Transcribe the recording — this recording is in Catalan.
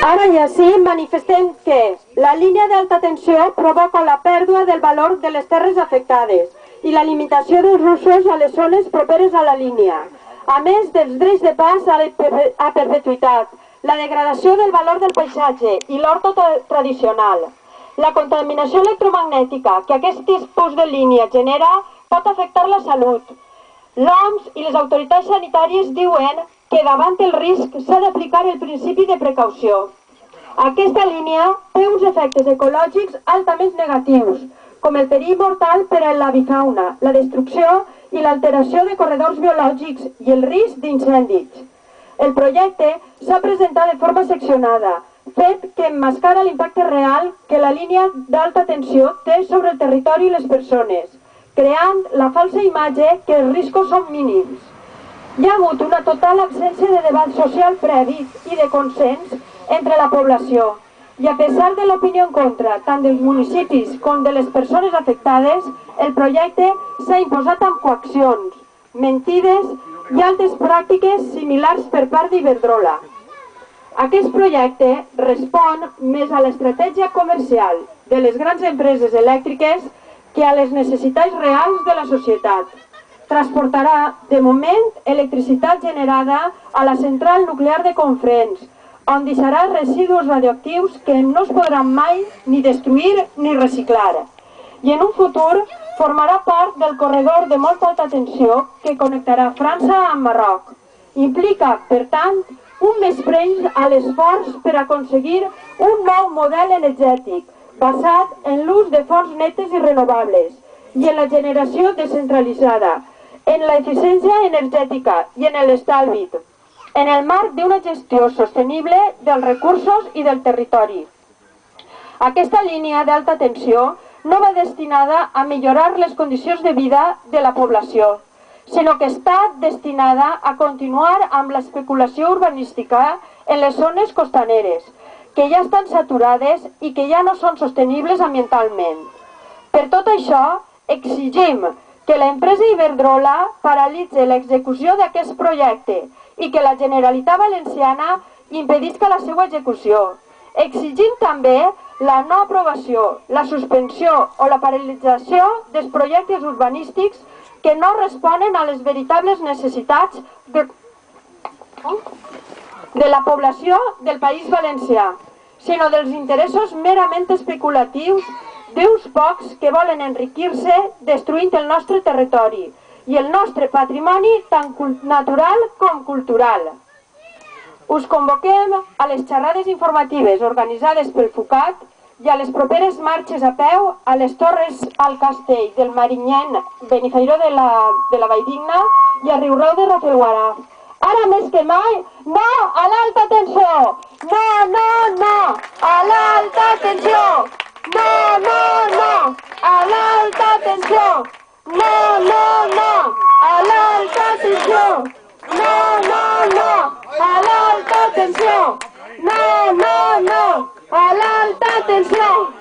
Ara i així manifestem que la línia d'alta tensió provoca la pèrdua del valor de les terres afectades i la limitació dels usos a les zones properes a la línia, a més dels drets de pas a perpetuïtat, la degradació del valor del paisatge i l'horto tradicional. La contaminació electromagnètica que aquest tipus de línia genera pot afectar la salut. L'OMS i les autoritats sanitàries diuen que davant el risc s'ha d'aplicar el principi de precaució. Aquesta línia té uns efectes ecològics altament negatius, com el perill mortal per a l'avifauna, la destrucció i l'alteració de corredors biològics i el risc d'incendis. El projecte s'ha presentat de forma seccionada, fet que emmascara l'impacte real que la línia d'alta tensió té sobre el territori i les persones, creant la falsa imatge que els riscos són mínims. Hi ha hagut una total absència de debat social previ i de consens entre la població, i a pesar de l'opinió en contra tant dels municipis com de les persones afectades, el projecte s'ha imposat amb coaccions, mentides i altres pràctiques similars per part d'Iberdrola. Aquest projecte respon més a l'estratègia comercial de les grans empreses elèctriques que a les necessitats reals de la societat. Transportarà, de moment, electricitat generada a la central nuclear de Confrens, on deixarà residus radioactius que no es podran mai ni destruir ni reciclar. I en un futur formarà part del corredor de molta alta tensió que connectarà França amb Marroc. Implica, per tant, un menyspreu a l'esforç per aconseguir un nou model energètic basat en l'ús de fonts netes i renovables i en la generació descentralitzada, en l'eficiència energètica i en l'estalvi, en el marc d'una gestió sostenible dels recursos i del territori. Aquesta línia d'alta tensió no va destinada a millorar les condicions de vida de la població, sinó que està destinada a continuar amb l'especulació urbanística en les zones costaneres, que ja estan saturades i que ja no són sostenibles ambientalment. Per tot això, exigim que l'empresa Iberdrola paralitzi l'execució d'aquest projecte i que la Generalitat Valenciana impedisca la seva execució. Exigim també la no aprovació, la suspensió o la paralització dels projectes urbanístics que no responen a les veritables necessitats de la població del País Valencià, sinó dels interessos merament especulatius d'uns pocs que volen enriquir-se destruint el nostre territori i el nostre patrimoni tant natural com cultural. Us convoquem a les xerrades informatives organitzades pel FUCAT i a les properes marxes a peu a les Torres al Castell del Marinyent, Benifairó de la Valldigna i a Riurau de Rafelguaraf. Ara més que mai, no a l'alta tensió! No, no, no! A l'alta tensió! No, no, no! A l'alta tensió! No, no, no! A l'alta tensió! No, no, no! A l'alta tensió! No, no, no! A l'alta tensió!